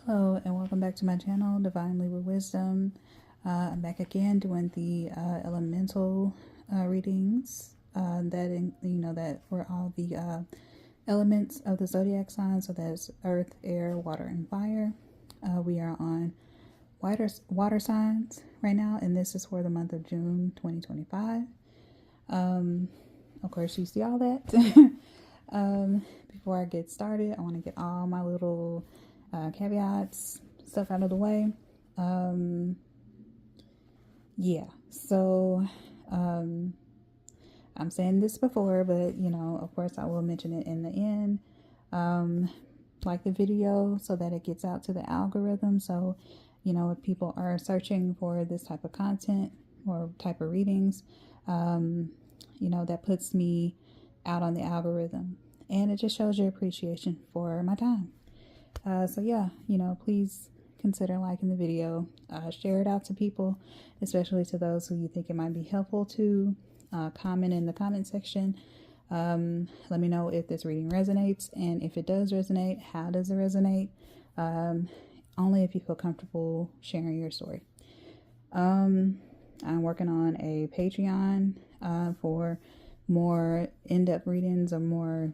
Hello and welcome back to my channel, Divine Libra Wisdom. I'm back again doing the elemental readings that for all the elements of the zodiac signs. So that's earth, air, water, and fire. We are on water signs right now, and this is for the month of June 2025. Of course, you see all that. Before I get started, I want to get all my little caveats, stuff out of the way. So I'm saying this before, but of course I will mention it in the end. Like the video so that it gets out to the algorithm. So, if people are searching for this type of content or type of readings, that puts me out on the algorithm, and it just shows your appreciation for my time. Please consider liking the video, share it out to people, especially to those who you think it might be helpful to. Comment in the comment section. Let me know if this reading resonates, and if it does resonate, how does it resonate? Only if you feel comfortable sharing your story. I'm working on a Patreon for more in-depth readings or more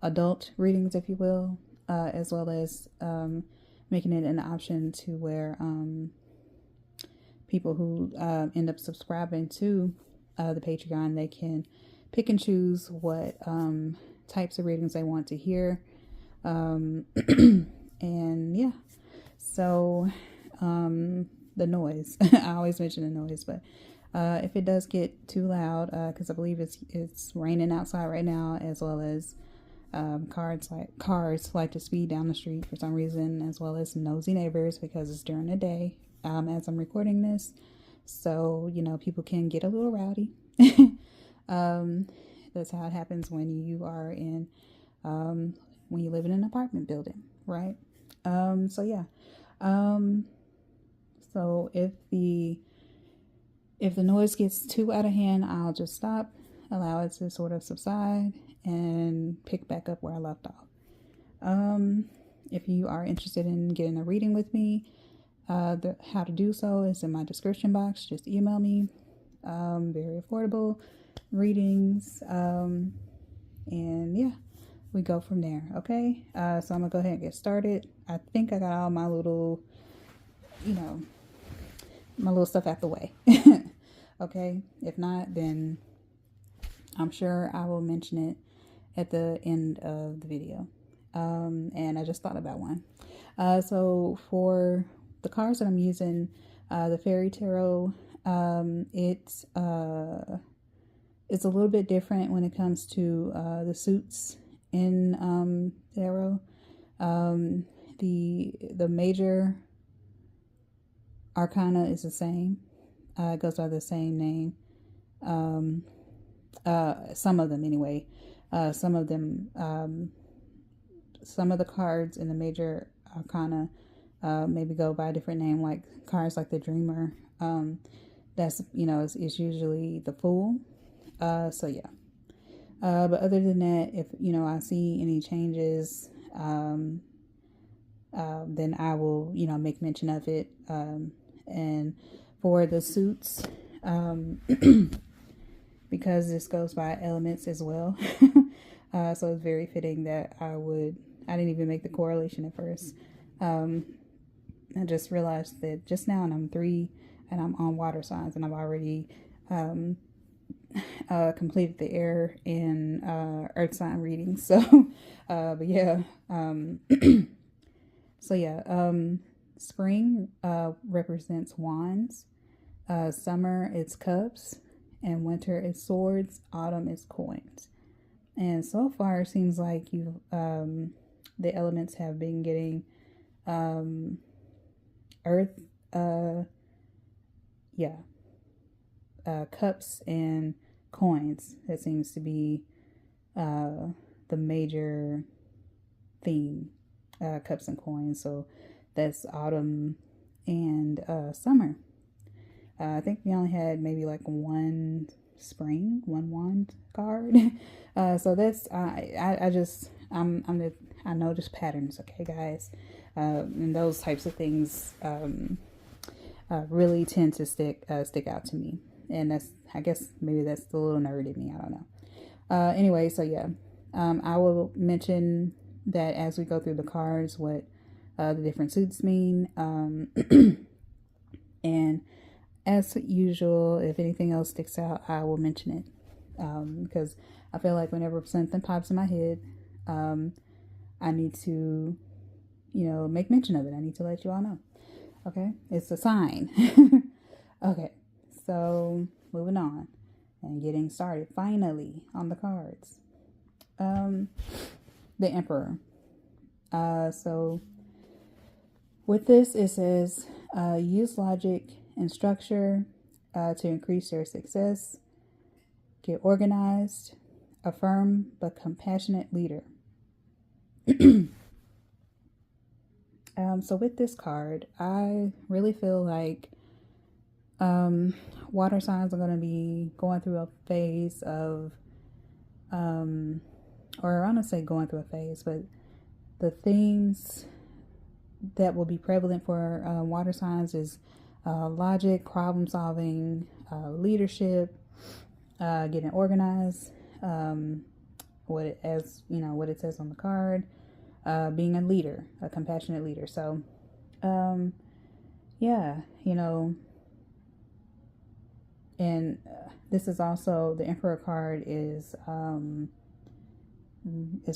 adult readings, if you will, as well as making it an option to where people who end up subscribing to the Patreon, they can pick and choose what types of readings they want to hear. The noise. I always mention the noise, but if it does get too loud, because I believe it's raining outside right now, as well as cars like to speed down the street for some reason, as well as nosy neighbors because it's during the day as I'm recording this. So, people can get a little rowdy. That's how it happens when you are when you live in an apartment building, right? So if the noise gets too out of hand, I'll just stop, allow it to sort of subside, and pick back up where I left off. If you are interested in getting a reading with me, how to do so is in my description box. Just email me. Very affordable readings. We go from there. Okay. So I'm gonna go ahead and get started. I think I got all my little, my little stuff out the way. Okay. If not, then I'm sure I will mention it at the end of the video. And I just thought about one. So for the cards that I'm using, the Fairy Tarot, it's a little bit different when it comes to the suits in tarot. The major arcana is the same. It goes by the same name. Some of them anyway. Some of the cards in the major arcana maybe go by a different name, like cards like the Dreamer. That's is usually the Fool. But other than that, if I see any changes, then I will make mention of it. And for the suits, because this goes by elements as well, so it's very fitting that I didn't even make the correlation at first. I just realized that just now, and I'm 3 and I'm on water signs, and I've already completed the air and earth sign readings. So spring represents wands, summer it's cups, and winter is swords, autumn is coins. And so far it seems like you the elements have been getting earth, cups and coins. That seems to be the major theme, cups and coins. So that's autumn and summer. I think we only had maybe like one wand card. So that's I I notice patterns, okay, guys, and those types of things really tend to stick out to me, and that's, I guess maybe that's the little nerd in me. I don't know. Anyway, so yeah, I will mention that as we go through the cards, what the different suits mean, and as usual, if anything else sticks out, I will mention it, because I feel like whenever something pops in my head, I need to, make mention of it. I need to let you all know. Okay, it's a sign. Okay, so moving on and getting started finally on the cards. The Emperor. So with this, it says use logic and structure to increase your success. Get organized. A firm but compassionate leader. So with this card, I really feel like water signs are going to be going through a phase of, or I don't say going through a phase, but the themes that will be prevalent for water signs is logic, problem solving, leadership, getting organized, what it says on the card, being a leader, a compassionate leader. So, yeah, and this is also, the Emperor card is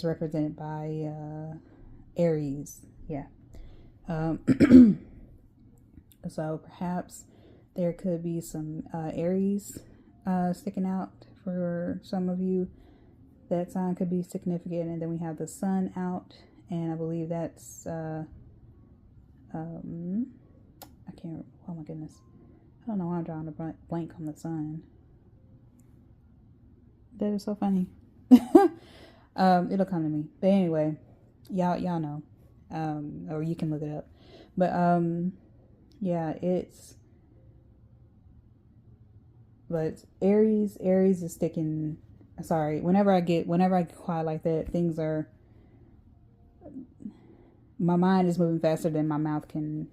represented by Aries. Yeah. So perhaps there could be some Aries sticking out for some of you. That sign could be significant. And then we have the sun out, and I believe that's I can't, oh my goodness, I don't know why I'm drawing a blank on the sun. That is so funny. It'll come to me. But anyway, y'all know, or you can look it up. But yeah, but Aries is sticking. Sorry, whenever I get quiet like that, my mind is moving faster than my mouth can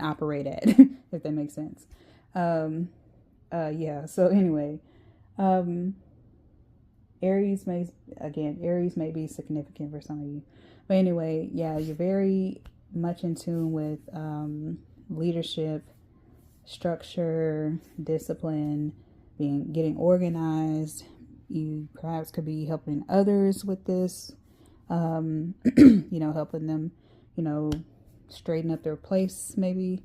operate at, if that makes sense. Yeah. So anyway, Aries may be significant for some of you, but anyway, yeah, you're very much in tune with leadership, structure, discipline, getting organized. You perhaps could be helping others with this, helping them, straighten up their place, maybe.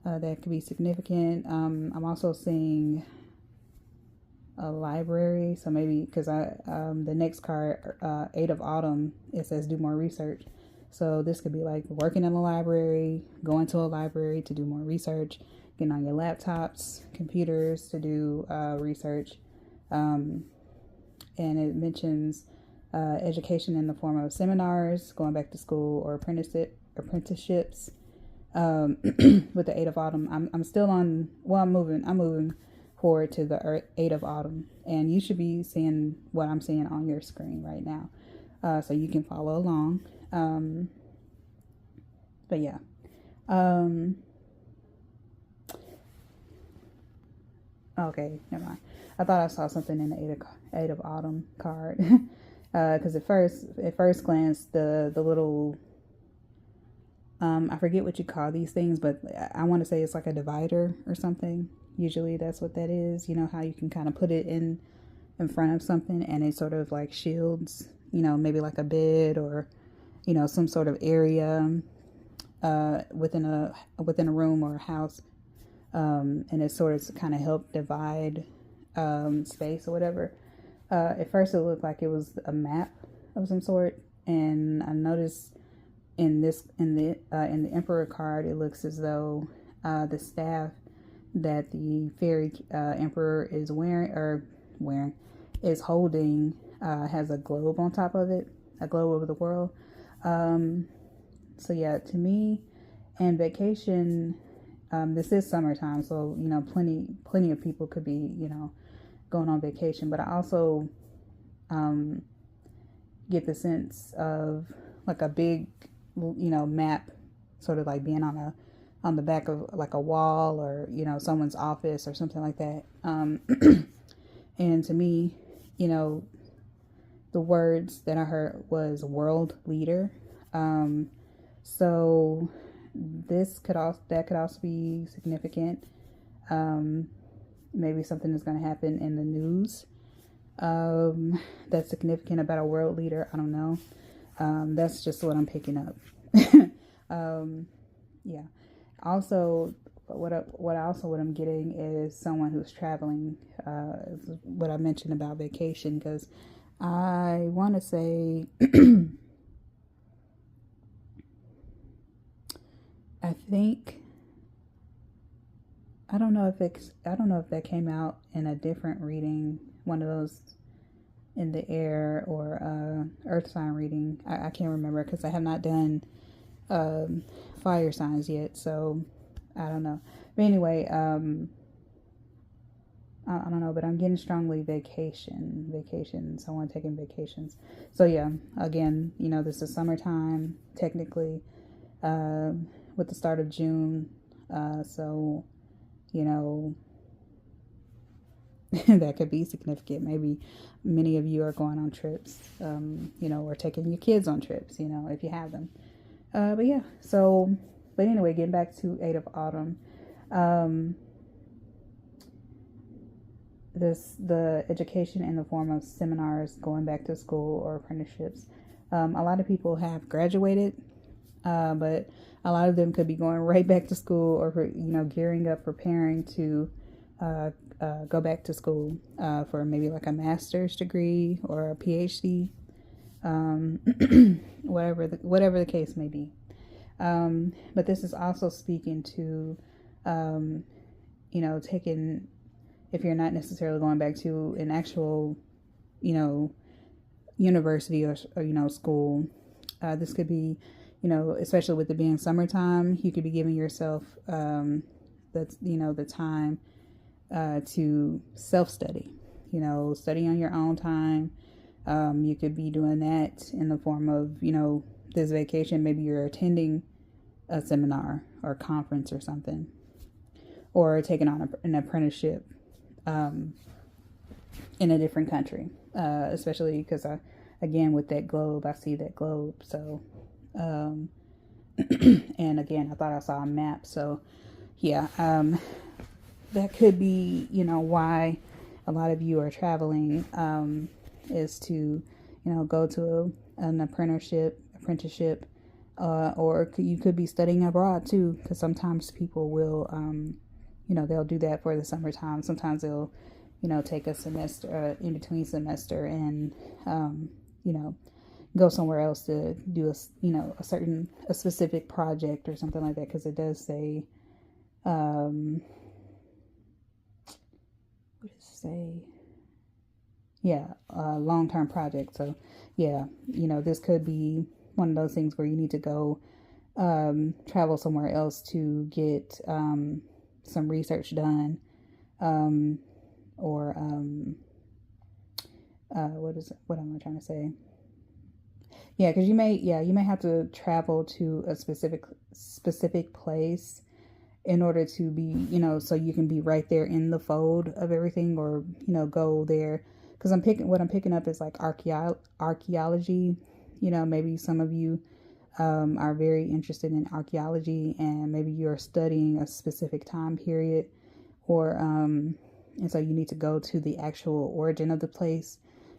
That could be significant. I'm also seeing a library, so maybe, because the next card, 8 of Autumn, it says do more research. So this could be like working in a library, going to a library to do more research, getting on your laptops, computers to do research. And it mentions education in the form of seminars, going back to school, or apprenticeships. With the 8 of Autumn, I'm still on. Well, I'm moving forward to the 8 of Autumn, and you should be seeing what I'm seeing on your screen right now, so you can follow along. But yeah. Okay, never mind. I thought I saw something in the 8 of Autumn card, because at first glance, the little, I forget what you call these things, but I want to say it's like a divider or something. Usually that's what that is. You know how you can kind of put it in front of something, and it sort of like shields, maybe like a bed, or some sort of area within a room or a house. And it sort of kind of helped divide space or whatever. At first it looked like it was a map of some sort, and I noticed in the Emperor card, it looks as though the staff that the fairy emperor is holding has a globe on top of it, a globe over the world. So yeah, to me, and vacation. This is summertime, so plenty of people could be going on vacation. But I also get the sense of like a big, map, sort of like being on the back of like a wall, or someone's office or something like that. And to me, the words that I heard was world leader. So that could also be significant. Maybe something is going to happen in the news that's significant about a world leader. I don't know. That's just what I'm picking up. Yeah. Also, what I'm getting is someone who's traveling. What I mentioned about vacation, because I want to say, I think, I don't know if that came out in a different reading, one of those in the air or earth sign reading. I can't remember, because I have not done fire signs yet, so I don't know. But anyway, I don't know, but I'm getting strongly vacation, someone taking vacations. So yeah, again, this is summertime technically, with the start of June. So, that could be significant. Maybe many of you are going on trips, or taking your kids on trips, if you have them. But yeah, but anyway, getting back to Eight of Autumn. The education in the form of seminars, going back to school, or apprenticeships. A lot of people have graduated, but a lot of them could be going right back to school, or gearing up, preparing to go back to school for maybe like a master's degree or a PhD, whatever the case may be. But this is also speaking to, taking, if you're not necessarily going back to an actual, university or school, this could be, especially with it being summertime, you could be giving yourself, the time to self-study, study on your own time. You could be doing that in the form of, this vacation. Maybe you're attending a seminar or conference or something, or taking on an apprenticeship in a different country, especially because again, with that globe, I see that globe. So, and again, I thought I saw a map. So yeah, that could be, why a lot of you are traveling, is to, go to an apprenticeship, or you could be studying abroad too, because sometimes people will, they'll do that for the summertime. Sometimes they'll, take a semester, in between semester, and, go somewhere else to do a specific project or something like that, because it does say, what does it say? Yeah, long-term project. So yeah, this could be one of those things where you need to go travel somewhere else to get some research done, or what am I trying to say? Yeah, because you may have to travel to a specific place in order to be, so you can be right there in the fold of everything, or go there. Because what I'm picking up is like archaeology. Maybe some of you are very interested in archaeology, and maybe you're studying a specific time period, or and so you need to go to the actual origin of the place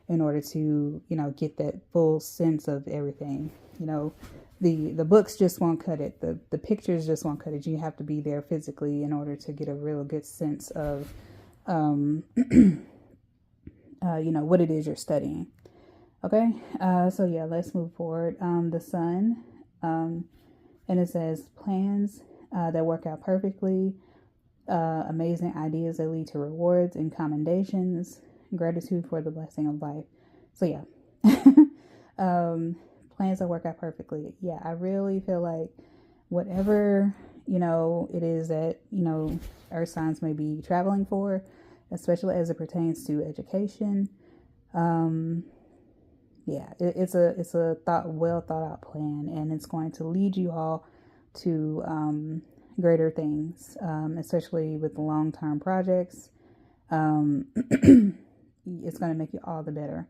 in order to get that full sense of everything. The books just won't cut it. The pictures just won't cut it. You have to be there physically in order to get a real good sense of what it is you're studying. Okay, so yeah, let's move forward. The sun, and it says plans that work out perfectly, amazing ideas that lead to rewards and commendations, gratitude for the blessing of life. So yeah, plans that work out perfectly. Yeah, I really feel like whatever it is that earth signs may be traveling for, especially as it pertains to education, yeah, it's a well thought out plan, and it's going to lead you all to greater things, especially with the long term projects. Um, it's going to make you all the better.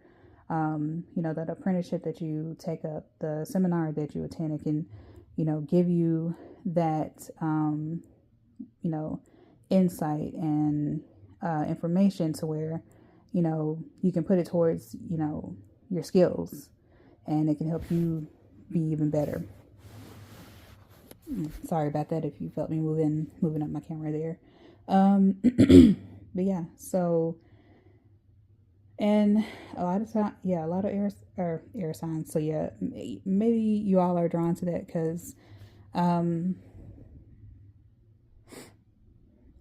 That apprenticeship that you take up, the seminar that you attend, it can, give you that, insight and information to where, you can put it towards, your skills, and it can help you be even better. Sorry about that if you felt me moving up my camera there. But yeah, so, and a lot of time, yeah, a lot of air signs. So yeah, maybe you all are drawn to that because,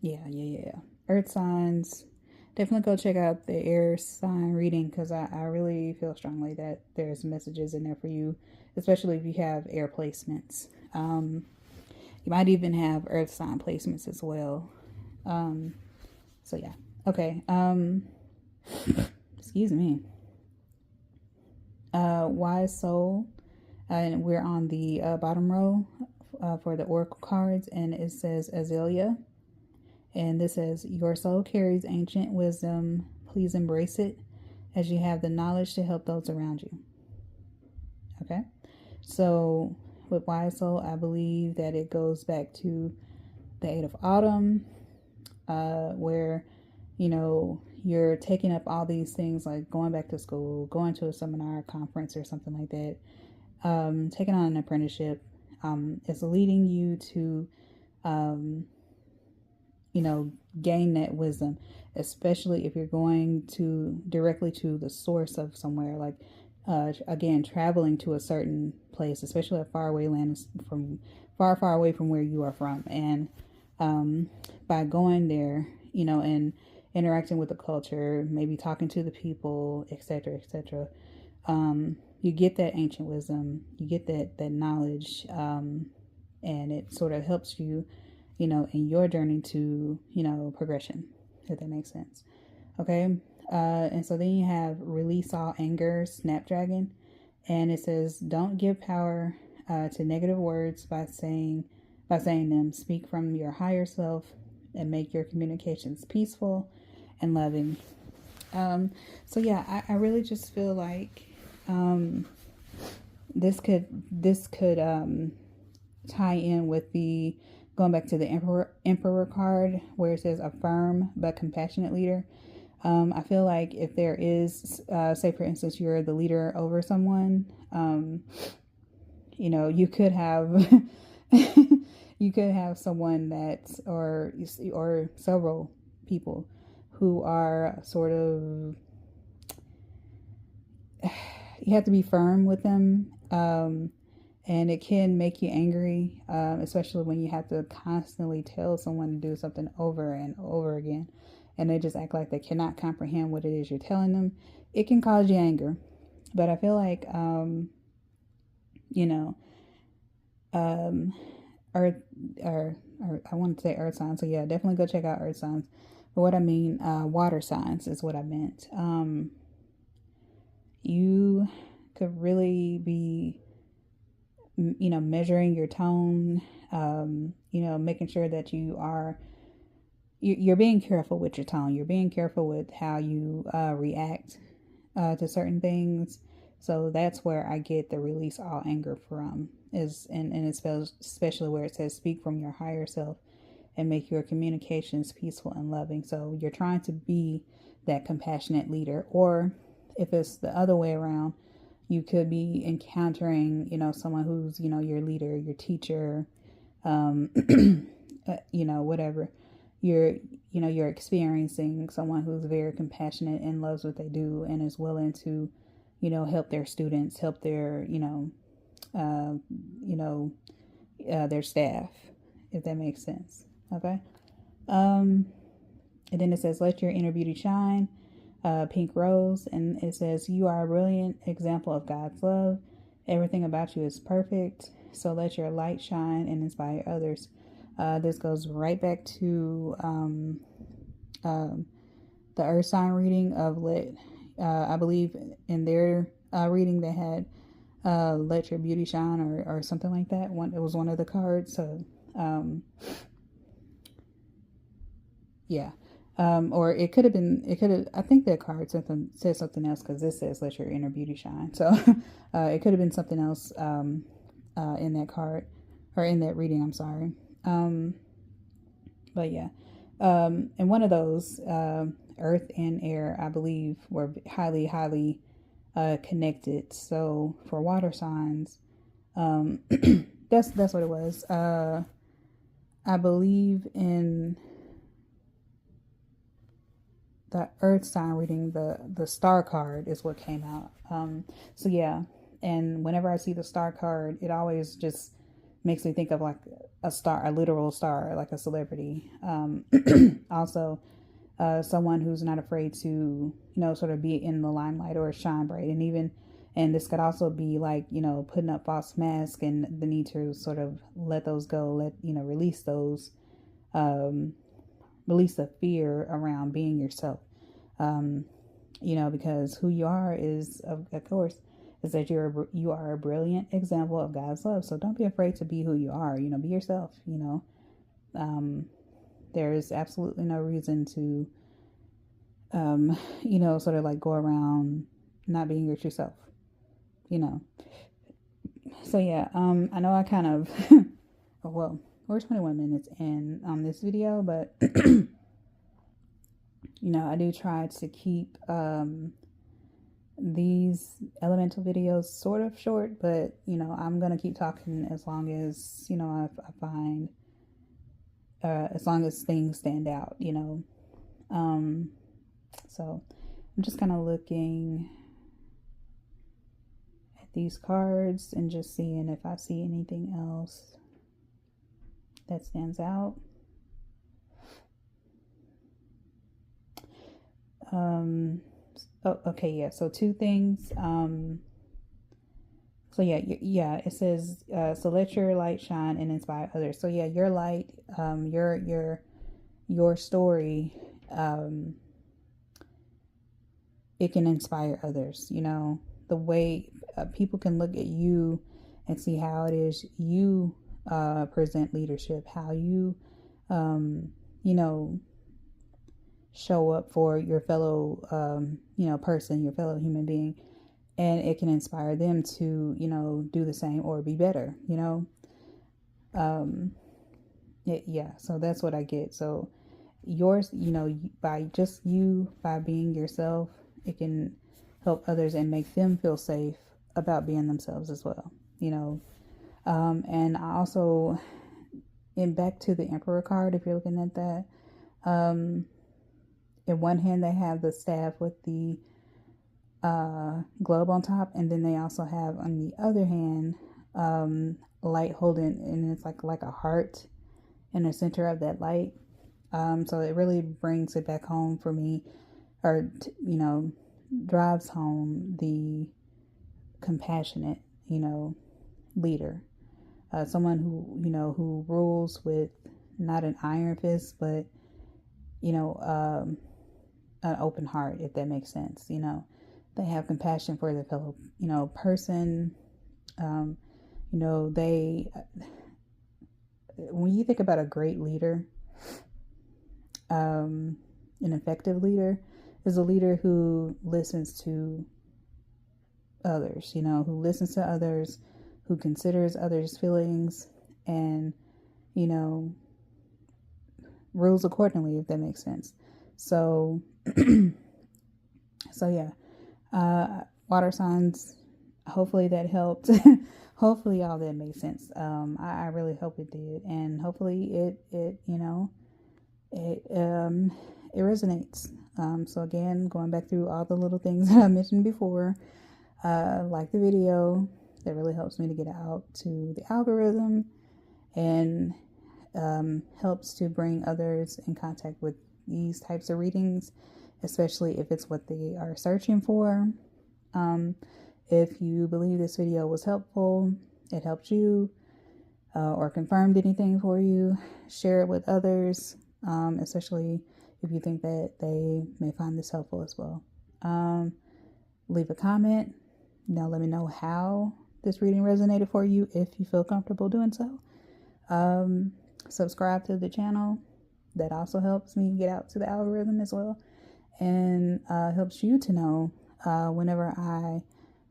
yeah, earth signs. Definitely go check out the air sign reading because I really feel strongly that there's messages in there for you, especially if you have air placements. You might even have earth sign placements as well. So yeah. Okay. Excuse me. Wise soul. And we're on the bottom row for the oracle cards, and it says Azalea. And this says, your soul carries ancient wisdom. Please embrace it as you have the knowledge to help those around you. Okay. So with wise soul, I believe that it goes back to the Eight of Autumn, where, you're taking up all these things like going back to school, going to a seminar, conference, or something like that, taking on an apprenticeship. It's leading you to, gain that wisdom, especially if you're going to directly to the source of somewhere, like, again, traveling to a certain place, especially a faraway land from far away from where you are from. And by going there, and interacting with the culture, maybe talking to the people, etc., you get that ancient wisdom, you get that knowledge, and it sort of helps you, in your journey to, progression, if that makes sense. Okay. And so then you have release all anger, Snapdragon. And it says, don't give power to negative words by saying them. Speak from your higher self and make your communications peaceful and loving. So yeah, I really just feel like this could tie in with the going back to the Emperor card, where it says a firm but compassionate leader. I feel like if there is, say for instance, you're the leader over someone, you could have you could have someone that's or several people who are sort of, you have to be firm with them, and it can make you angry, especially when you have to constantly tell someone to do something over and over again, and they just act like they cannot comprehend what it is you're telling them. It can cause you anger. But I feel like, earth, or I want to say earth signs. So yeah, definitely go check out earth signs. But what I mean, water signs is what I meant. You could really be, measuring your tone, making sure that you're being careful with your tone. You're being careful with how you react to certain things. So that's where I get the release all anger from, and it's especially where it says speak from your higher self and make your communications peaceful and loving. So you're trying to be that compassionate leader. Or if it's the other way around, you could be encountering, someone who's, your leader, your teacher, whatever. You're experiencing someone who's very compassionate and loves what they do and is willing to, help their students, help their, their staff, if that makes sense. Okay. And then it says, let your inner beauty shine, pink rose. And it says, you are a brilliant example of God's love. Everything about you is perfect. So let your light shine and inspire others. This goes right back to the earth sign reading of I believe in their reading that had let your beauty shine or something like that. It was one of the cards. So yeah. Or it could have been, I think that card says something else, because this says let your inner beauty shine. So it could have been something else in that card, or in that reading, I'm sorry. But yeah. And one of those, earth and air, I believe, were highly, highly connected. So for water signs, that's what it was. I believe in the earth sign reading, the star card is what came out. So yeah, and whenever I see the star card, it always just makes me think of like a star, a literal star, like a celebrity. Also, someone who's not afraid to, sort of be in the limelight or shine bright. And this could also be like, putting up false masks, and the need to sort of let those go, release those, release the fear around being yourself. Because who you are is, of course, is that you are a brilliant example of God's love. So don't be afraid to be who you are. Be yourself. There is absolutely no reason to, sort of like go around not being your true self. So yeah, I know I kind of, well, we're 21 minutes in on this video, but I do try to keep these elemental videos sort of short, but I'm gonna keep talking as long as I find, as long as things stand out. So I'm just kind of looking at these cards and just seeing if I see anything else that stands out. Okay, yeah, so two things. So yeah, it says, so let your light shine and inspire others. So yeah, your light, your story, it can inspire others. The way people can look at you and see how it is you present leadership, how you show up for your fellow person, your fellow human being, and it can inspire them to do the same or be better. Yeah, so that's what I get. So yours, by being yourself, it can help others and make them feel safe about being themselves as well. And I also, and back to the Emperor card, if you're looking at that, in one hand they have the staff with the globe on top, and then they also have on the other hand light holding, and it's like a heart in the center of that light. So it really brings it back home for me, or drives home the compassionate leader, someone who rules with not an iron fist, but an open heart, if that makes sense. They have compassion for their fellow person. They, when you think about a great leader, an effective leader is a leader who listens to others, who listens to others, who considers others' feelings, and rules accordingly, if that makes sense. So yeah, water signs, hopefully that helped. Hopefully all that made sense. I really hope it did, and hopefully it resonates. So again, going back through all the little things that I mentioned before, like the video, that really helps me to get out to the algorithm, and helps to bring others in contact with these types of readings, especially if it's what they are searching for. If you believe this video was helpful, it helped you, or confirmed anything for you, share it with others, especially if you think that they may find this helpful as well. Leave a comment. let me know how this reading resonated for you if you feel comfortable doing so. Subscribe to the channel. That also helps me get out to the algorithm as well, and helps you to know whenever I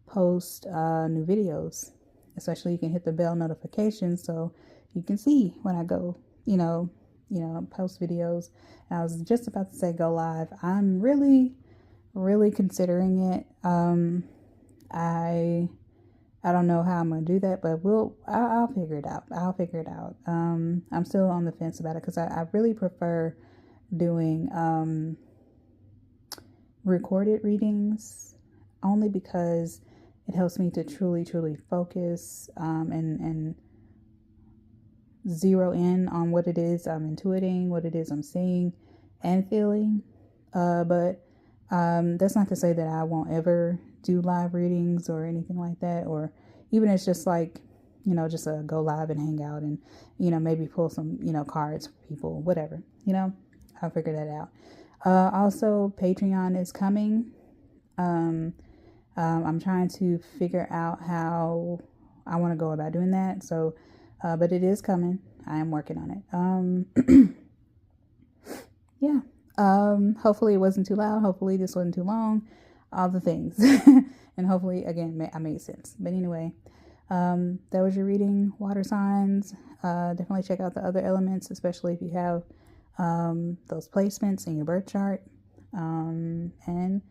post new videos. Especially you can hit the bell notification so you can see when I go, post videos. And I was just about to say go live. I'm really considering it. I don't know how I'm gonna do that, but I'll figure it out. I'm still on the fence about it because I really prefer doing recorded readings, only because it helps me to truly focus and zero in on what it is I'm intuiting, what it is I'm seeing and feeling. But that's not to say that I won't ever do live readings or anything like that, or even it's just like, just a go live and hang out and, maybe pull some, cards for people, whatever, I'll figure that out. Also, Patreon is coming. I'm trying to figure out how I want to go about doing that. So, but it is coming. I am working on it. Yeah. Hopefully it wasn't too loud. Hopefully this wasn't too long. All the things. And hopefully, again, I made sense. But anyway, that was your reading, water signs. Definitely check out the other elements, especially if you have those placements in your birth chart. And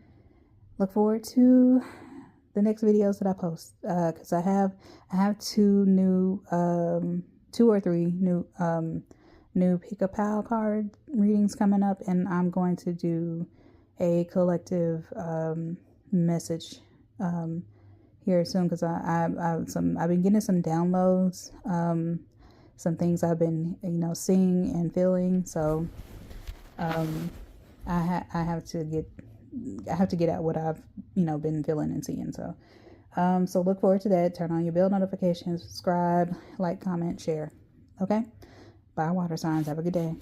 look forward to the next videos that I post, because I have two or three new Pick a Pal card readings coming up, and I'm going to do a collective message here soon, because I've been getting some downloads, some things I've been seeing and feeling. So I have to get out what I've been feeling and seeing. So look forward to that. Turn on your bell notifications, subscribe, like, comment, share. Okay, bye water signs. Have a good day.